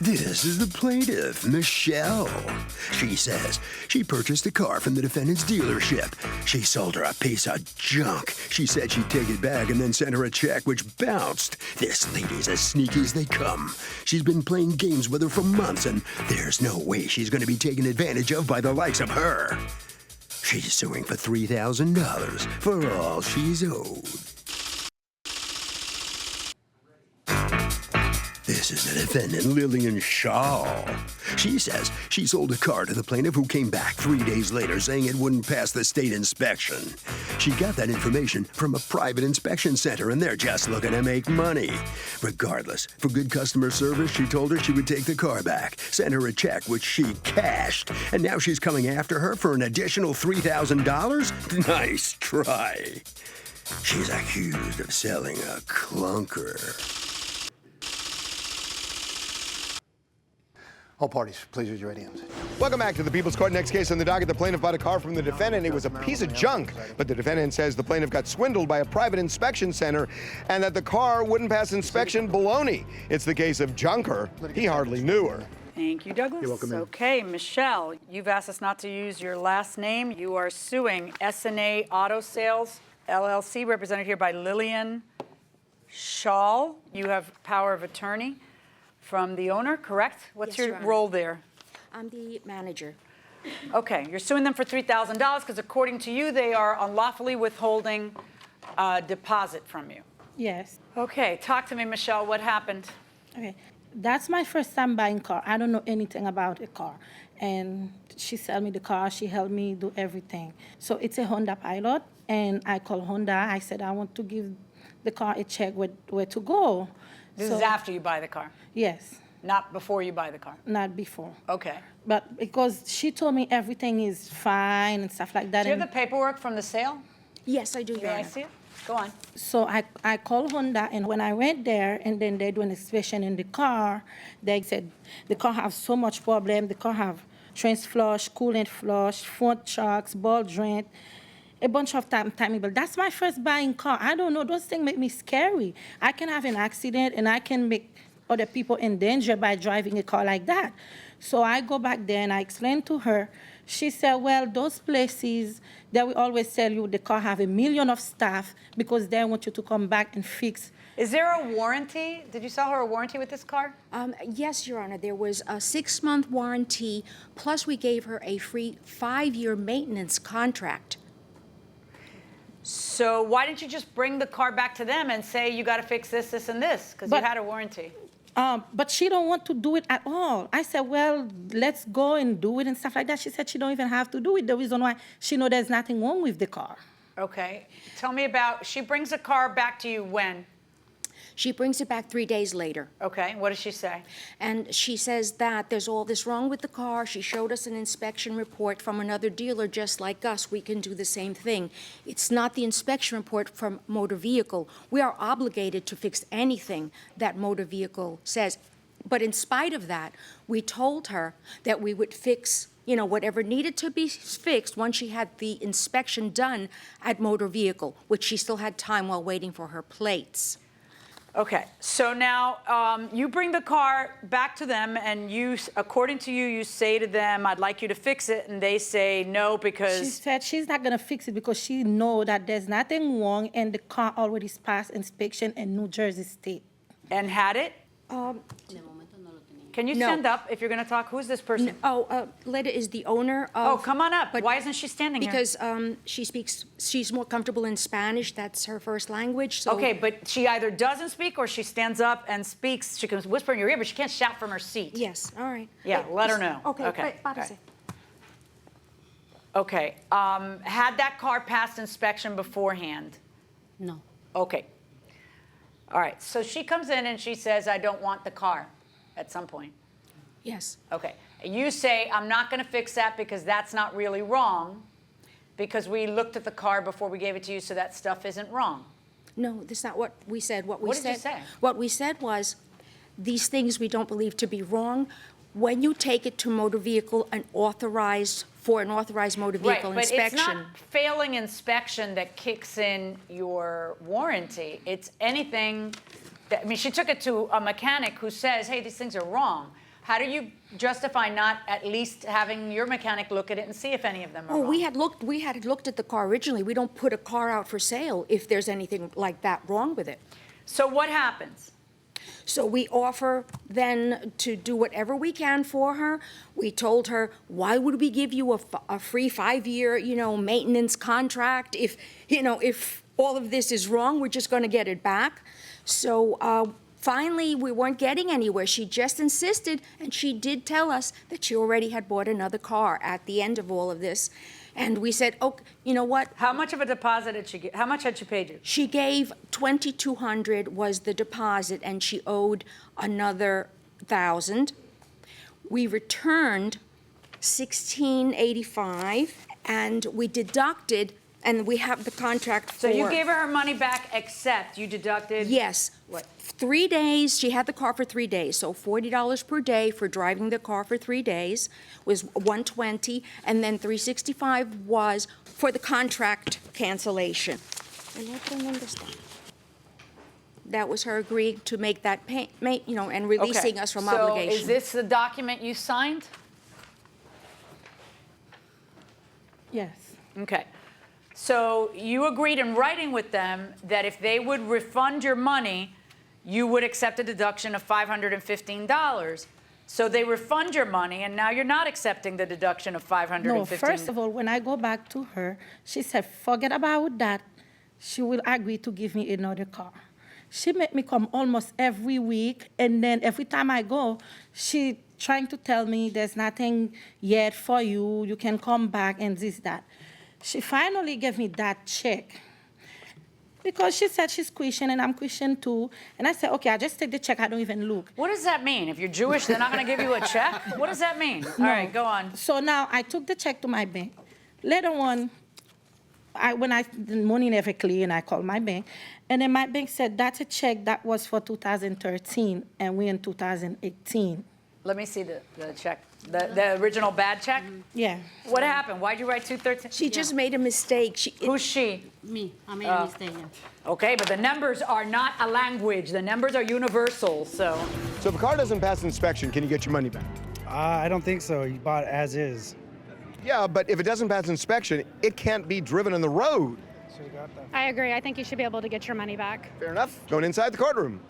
This is the plaintiff, Michelle. She says she purchased a car from the defendant's dealership. She sold her a piece of junk. She said she'd take it back and then sent her a check, which bounced. This lady's as sneaky as they come. She's been playing games with her for months, and there's no way she's going to be taken advantage of by the likes of her. She's suing for $3,000 for all she's owed. This is the defendant, Lillian Shaw. She says she sold a car to the plaintiff who came back 3 days later saying it wouldn't pass the state inspection. She got that information from a private inspection center, and they're just looking to make money. Regardless, for good customer service, she told her she would take the car back, send her a check, which she cashed, and now she's coming after her for an additional $3,000? Nice try. She's accused of selling a clunker. All parties, please raise your right hands. Welcome back to the People's Court. Next case on the docket, the plaintiff bought a car from the defendant. It was a piece of junk, but the defendant says the plaintiff got swindled by a private inspection center and that the car wouldn't pass inspection. Baloney. It's the case of Junker. He hardly knew her. Thank you, Douglas. You're welcome. Okay, Michelle, you've asked us not to use your last name. You are suing S&A Auto Sales, LLC, represented here by Lillian Shaw. You have power of attorney from the owner, correct? What's Yes, your Your Honor. role there? I'm the manager. Okay, you're suing them for $3,000 because according to you, they are unlawfully withholding a deposit from you. Yes. Okay, talk to me, Michelle. What happened? Okay. That's my first time buying car. I don't know anything about a car. And she sell me the car. She helped me do everything. So it's a Honda Pilot. And I called Honda. I said, I want to give the car a check where to go. This is after you buy the car, Yes, not before you buy the car. not before. Okay. But because she told me everything is fine and stuff like that. Do you have and the paperwork from the sale? Yes, I do, Your May I Honor. see it? Go on. So I called Honda, and when I went there, and then they do an inspection in the car, they said the car have so much problem. The car have trans flush, coolant flush, front shocks, ball joint, a bunch of timable. That's my first buying car. I don't know. Those things make me scary. I can have an accident, and I can make other people in danger by driving a car like that. So I go back there, and I explain to her. She said, well, those places that we always tell you the car have 1 million of staff because they want you to come back and fix. Is there a warranty? Did you sell her a warranty with this car? Yes, Your Honor. There was a 6-month warranty, plus we gave her a free 5-year maintenance contract. So why didn't you just bring the car back to them and say you got to fix this, this, and this? Because you But- had a warranty. But she don't want to do it at all. I said, well, let's go and do it and stuff like that. She said she don't even have to do it. The reason why she know there's nothing wrong with the car. Okay. Tell me about, she brings a car back to you when? She brings it back 3 days later. Okay. What does she say? And she says that there's all this wrong with the car. She showed us an inspection report from another dealer just like us. We can do the same thing. It's not the inspection report from motor vehicle. We are obligated to fix anything that motor vehicle says. But in spite of that, we told her that we would fix, you know, whatever needed to be fixed once she had the inspection done at motor vehicle, which she still had time while waiting for her plates. Okay. So now you bring the car back to them and you, according to you, you say to them, I'd like you to fix it. And they say no because... She said she's not going to fix it because she know that there's nothing wrong and the car already passed inspection in New Jersey State. And had it? Can you No. stand up if you're going to talk? Who's this person? Leda is the owner of... Oh, come on up. but- Why isn't she standing here? Because she's more comfortable in Spanish. That's her first language. So Okay, but she either doesn't speak or she stands up and speaks. She can whisper in your ear, but she can't shout from her seat. Yes, all right. Yeah, let her know. Okay, Okay, párese. Okay. Had that car passed inspection beforehand? No. Okay. All right. So she comes in and she says, I don't want the car at some point. Yes. Okay. You say, I'm not going to fix that because that's not really wrong because we looked at the car before we gave it to you, so that stuff isn't wrong. No, that's not what we said. What did you say? What we said was, these things we don't believe to be wrong. When you take it to motor vehicle and for an authorized motor vehicle Right, but inspection. it's not failing inspection that kicks in your warranty. It's anything that, I mean, she took it to a mechanic who says, hey, these things are wrong. How do you justify not at least having your mechanic look at it and see if any of them are Oh, wrong? we had looked at the car originally. We don't put a car out for sale if there's anything like that wrong with it. So what happens? So we offer then to do whatever we can for her. We told her, why would we give you a free 5-year, maintenance contract if all of this is wrong, we're just going to get it back. So finally, we weren't getting anywhere. She just insisted, and she did tell us that she already had bought another car at the end of all of this. And we said, oh, you know what? How much of a deposit did she get? How much had she paid you? She gave $2,200 was the deposit, and she owed another $1,000. We returned $1,685, and we deducted, and we have the contract for. So you gave her money back, except you deducted? Yes. What? 3 days, she had the car for 3 days, so $40 per day for driving the car for 3 days was $120, and then $365 was for the contract cancellation. That was her agreeing to make that and releasing us from obligation. So is this the document you signed? Yes. Okay. So you agreed in writing with them that if they would refund your money, you would accept a deduction of $515. So they refund your money, and now you're not accepting the deduction of $515. No, first of all, when I go back to her, she said, forget about that. She will agree to give me another car. She made me come almost every week, and then every time I go, she trying to tell me there's nothing yet for you, you can come back and this, that. She finally gave me that check because she said she's Christian and I'm Christian too. And I said, okay, I just take the check, I don't even look. What does that mean? If you're Jewish, they're not going to give you a check? What does that mean? All right, go on. So now I took the check to my bank. Later on, the money never clear, and I called my bank. And then my bank said, that's a check that was for 2013, and we're in 2018. Let me see the check. The original bad check? Yeah. What happened? Why'd you write 213? She just made a mistake. Who's she? Me. I made a mistake. Okay, but the numbers are not a language. The numbers are universal, so. So if a car doesn't pass inspection, can you get your money back? I don't think so. You bought it as is. Yeah, but if it doesn't pass inspection, it can't be driven on the road. I agree. I think you should be able to get your money back. Fair enough. Going inside the courtroom.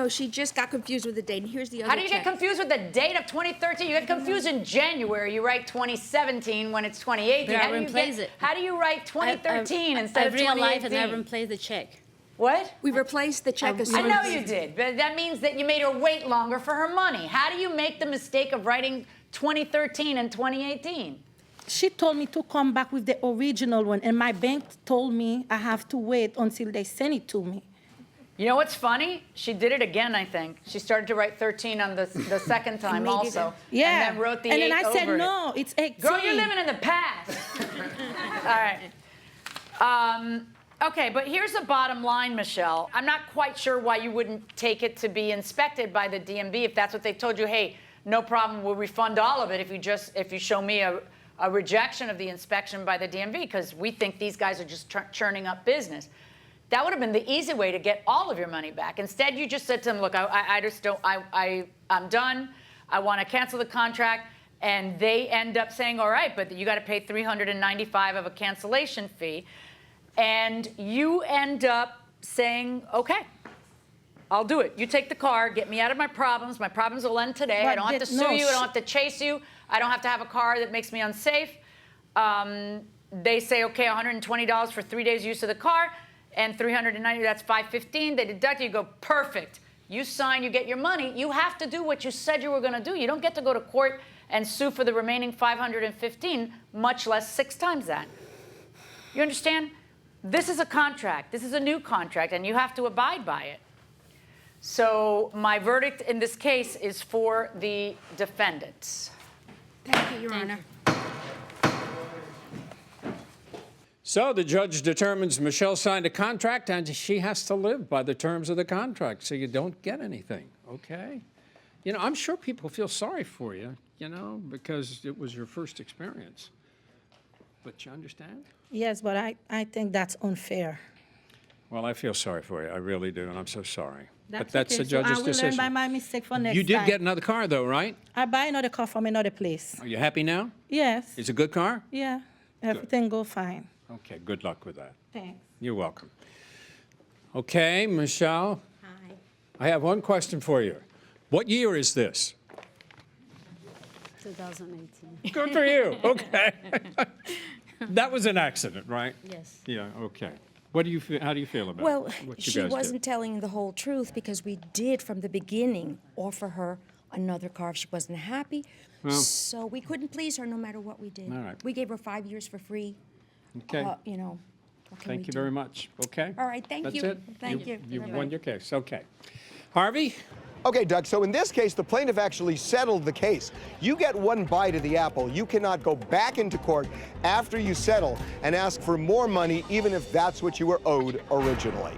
She just got confused with the date, and here's the other How do you check. get confused with the date of 2013? You get confused in January. You write 2017 when it's 2018. But I replace it. How do you write 2013 instead of 2018? I realized and I replaced the check. What? We replaced the check as I soon know as you did, but that means that you made her wait longer for her money. How do you make the mistake of writing 2013 and 2018? She told me to come back with the original one, and my bank told me I have to wait until they send it to me. You know what's funny? She did it again, I think. She started to write 13 on the second time made it also. Yeah. And then wrote the and 8 then I said, over it. no, it's 18. Girl, you're living in the past. All right. Okay, but here's the bottom line, Michelle. I'm not quite sure why you wouldn't take it to be inspected by the DMV if that's what they told you. Hey, no problem, we'll refund all of it if you show me a rejection of the inspection by the DMV, because we think these guys are just churning up business. That would have been the easy way to get all of your money back. Instead, you just said to them, look, I just don't, I'm done. I want to cancel the contract. And they end up saying, all right, but you got to pay $395 of a cancellation fee. And you end up saying, okay, I'll do it. You take the car, get me out of my problems. My problems will end today. I don't have to sue you. I don't have to chase you. I don't have to have a car that makes me unsafe. They say, okay, $120 for 3 days use of the car, and $390, that's $515. They deduct it. You go, perfect. You sign, you get your money. You have to do what you said you were going to do. You don't get to go to court and sue for the remaining $515, much less 6 times that. You understand? This is a contract. This is a new contract, and you have to abide by it. So my verdict in this case is for the defendants. Thank you, Your Honor. So the judge determines Michelle signed a contract and she has to live by the terms of the contract, so you don't get anything, okay? You know, I'm sure people feel sorry for you, you know, because it was your first experience. But you understand? Yes, but I think that's unfair. Well, I feel sorry for you. I really do, and I'm so sorry. But that's okay. the judge's so I will decision. learn by my mistake for next You did time. get another car, though, right? I buy another car from another place. Are you happy now? Yes. It's a good car? Yeah. Everything go fine. Okay, good luck with that. Thanks. You're welcome. Okay, Michelle, Hi. I have one question for you. What year is this? 2018. Good for you. Okay. That was an accident, right? Yes. Yeah, okay. What do you feel, how do you feel about Well, what you she guys wasn't telling the whole truth because we did from the beginning offer her another car if she wasn't happy. So we couldn't please her no matter what we did. All right. We gave her 5 years for free. Okay. You know, what can Thank we you do? very much. Okay? All right, thank That's you. it? Thank you. You've won your case. Okay. Harvey? Okay, Doug, so in this case, the plaintiff actually settled the case. You get one bite of the apple. You cannot go back into court after you settle and ask for more money, even if that's what you were owed originally.